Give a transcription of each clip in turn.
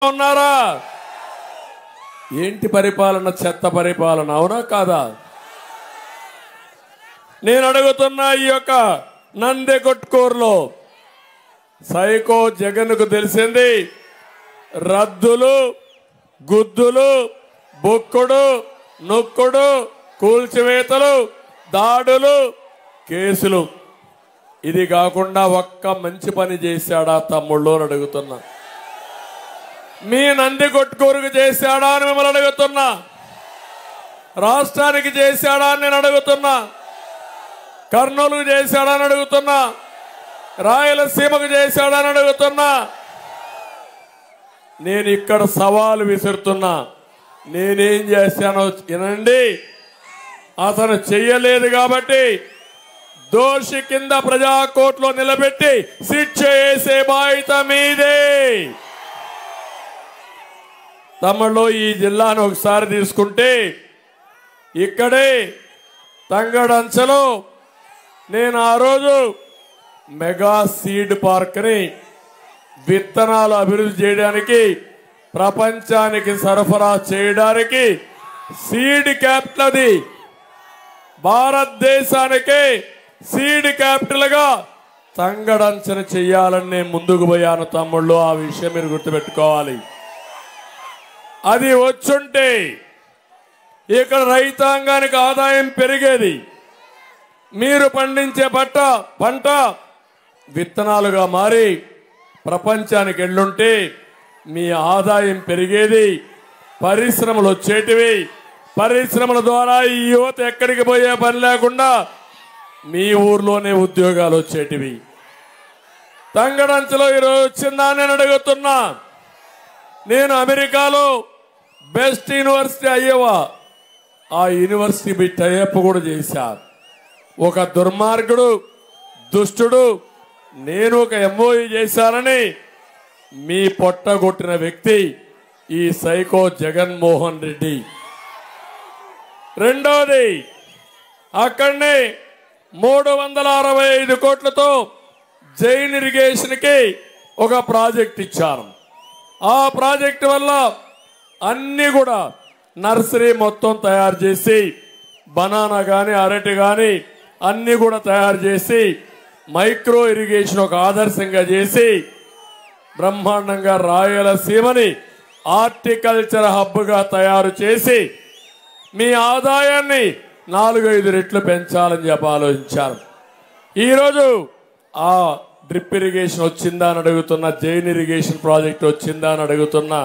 ఉన్నారా? ఏంటి పరిపాలన? చెత్త పరిపాలన, అవునా కాదా? నేను అడుగుతున్నా, ఈ యొక్క నందికొట్కూరులో సైకో జగన్కు తెలిసింది రద్దులు, గుద్దులు, బొక్కుడు, నొక్కుడు, కూల్చివేతలు, దాడులు, కేసులు. ఇది కాకుండా ఒక్క మంచి పని చేశాడా తమ్ముళ్ళు అని అడుగుతున్నా. మీ నందికొట్కూరుకు చేశాడా అని మిమ్మల్ని అడుగుతున్నా. రాష్ట్రానికి చేశాడా అని నేను అడుగుతున్నా. కర్నూలుకు చేశాడా అని అడుగుతున్నా. రాయలసీమకు చేశాడా అని అడుగుతున్నా. నేను ఇక్కడ సవాలు విసురుతున్నా. నేనేం చేశానో వినండి. అతను చెయ్యలేదు కాబట్టి దోషి కింద ప్రజా కోర్టులో నిలబెట్టి శిక్ష వేసే బాధ్యత మీదే. తమలో ఈ జిల్లాను ఒకసారి తీసుకుంటే, ఇక్కడే తంగడంచలో నేను ఆ రోజు మెగా సీడ్ పార్క్ని విత్తనాలు అభివృద్ధి చేయడానికి, ప్రపంచానికి సరఫరా చేయడానికి సీడ్ క్యాపిటల్, అది భారతదేశానికి సీడ్ క్యాపిటల్ గా తంగడంచన చెయ్యాలని నేను ముందుకు పోయాను తమ్ముళ్ళు. ఆ విషయం మీరు గుర్తుపెట్టుకోవాలి. అది వచ్చుంటే ఇక్కడ రైతాంగానికి ఆదాయం పెరిగేది. మీరు పండించే పంట విత్తనాలుగా మారి ప్రపంచానికి వెళ్ళుంటే మీ ఆదాయం పెరిగేది, పరిశ్రమలు వచ్చేటివి. పరిశ్రమల ద్వారా ఈ యువత ఎక్కడికి పోయే పని లేకుండా మీ ఊర్లోనే ఉద్యోగాలు వచ్చేటివి. తంగడంచలో ఈరోజు వచ్చిందా నేను అడుగుతున్నా. నేను అమెరికాలో బెస్ట్ యూనివర్సిటీ అయ్యేవా, ఆ యూనివర్సిటీ టైఅప్ కూడా చేశారు. ఒక దుర్మార్గుడు, దుష్టుడు నేను ఒక ఎంఓయూ చేశానని మీ పొట్టగొట్టిన వ్యక్తి ఈ సైకో జగన్మోహన్ రెడ్డి. రెండోది, అక్కడనే 365 కోట్లతో జైన్ ఇరిగేషన్ కి ఒక ప్రాజెక్ట్ ఇచ్చారు. ఆ ప్రాజెక్టు వల్ల అన్ని కూడా నర్సరీ మొత్తం తయారు చేసి, బనానా గాని అరటి గాని అన్ని కూడా తయారు చేసి, మైక్రో ఇరిగేషన్ ఒక ఆదర్శంగా చేసి బ్రహ్మాండంగా రాయలసీమని హార్టికల్చర్ హబ్ గా తయారు చేసి మీ ఆదాయాన్ని 4-5 రెట్లు పెంచాలని చెప్పి ఆలోచించారు. ఈరోజు ఆ డ్రిప్ ఇరిగేషన్ వచ్చిందా అని అడుగుతున్నా. జైన్ ఇరిగేషన్ ప్రాజెక్ట్ వచ్చిందా అని అడుగుతున్నా.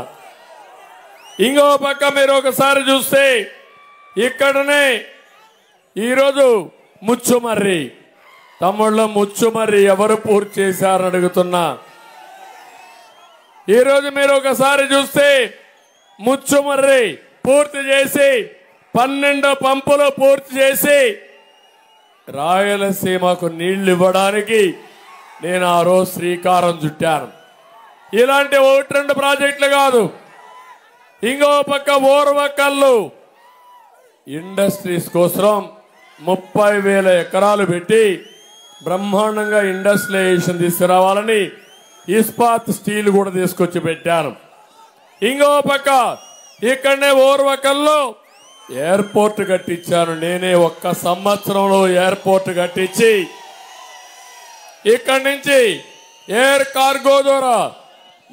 ఇంకో పక్క మీరు ఒకసారి చూస్తే ఇక్కడనే ఈరోజు ముచ్చుమర్రి, తమ్ముళ్ళ ముచ్చుమర్రి ఎవరు పూర్తి చేశారని అడుగుతున్నా. ఈరోజు మీరు ఒకసారి చూస్తే ముచ్చుమర్రి పూర్తి చేసి 12 పంపులు పూర్తి చేసి రాయలసీమకు నీళ్లు ఇవ్వడానికి నేను ఆ రోజు శ్రీకారం చుట్టాను. ఇలాంటి 1-2 ప్రాజెక్టులు కాదు. ఇంకో పక్క ఓర్వకల్లు ఇండస్ట్రీస్ కోసం 30,000 ఎకరాలు పెట్టి బ్రహ్మాండంగా ఇండస్ట్రియలైజేషన్ తీసుకురావాలని ఇస్పాత్ స్టీల్ కూడా తీసుకొచ్చి పెట్టాను. ఇంకో పక్క ఇక్కడనే ఓర్వకల్లో ఎయిర్పోర్ట్ కట్టించాను. నేనే 1 సంవత్సరంలో ఎయిర్పోర్ట్ కట్టించి ఇక్కడి నుంచి ఎయిర్ కార్గో ద్వారా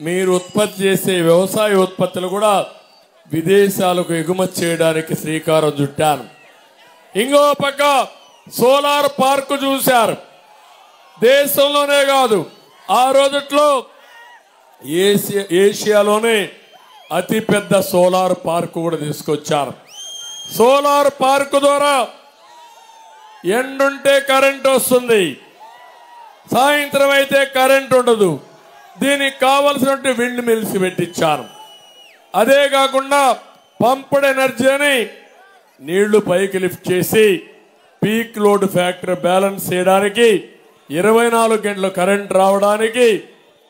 మీరు ఉత్పత్తి చేసే వ్యవసాయ ఉత్పత్తులు కూడా విదేశాలకు ఎగుమతి చేయడానికి శ్రీకారం చుట్టాను. ఇంకో పక్క సోలార్ పార్క్ చూశారు. దేశంలోనే కాదు, ఆ రోజుట్లో ఏషియాలోనే అతిపెద్ద సోలార్ పార్క్ కూడా తీసుకొచ్చారు. సోలార్ పార్క్ ద్వారా ఎండుంటే కరెంట్ వస్తుంది, సాయంత్రం అయితే కరెంట్ ఉండదు. దీనికి కావలసినటువంటి విండ్ మిల్స్ పెట్టించారు. అదే కాకుండా పంప్డ్ ఎనర్జీ అని నీళ్లు పైకి లిఫ్ట్ చేసి పీక్ లోడ్ ఫ్యాక్టర్ బ్యాలెన్స్ చేయడానికి 24 గంటలు కరెంట్ రావడానికి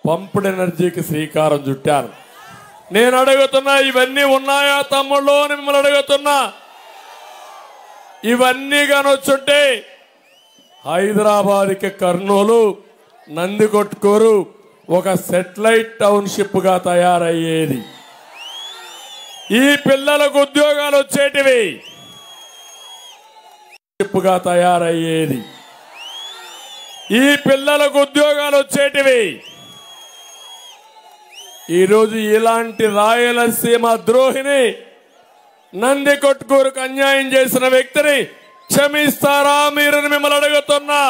పంప్డ్ ఎనర్జీకి శ్రీకారం చుట్టారు. నేను అడుగుతున్నా, ఇవన్నీ ఉన్నాయా తమ్ముళ్ళు అని మిమ్మల్ని అడుగుతున్నా. ఇవన్నీ కానొచ్చుంటే హైదరాబాద్కి కర్నూలు, నందికొట్కూరు ఒక సెటిలైట్ టౌన్షిప్ గా తయారయ్యేది. ఈ పిల్లలకు ఉద్యోగాలు వచ్చేటివి తయారయ్యేది. ఈ పిల్లలకు ఉద్యోగాలు వచ్చేటివి. ఈరోజు ఇలాంటి రాయలసీమ ద్రోహిని, నందికొట్కూరుకు అన్యాయం చేసిన వ్యక్తిని క్షమిస్తారా మీరు మిమ్మల్ని అడుగుతున్నా.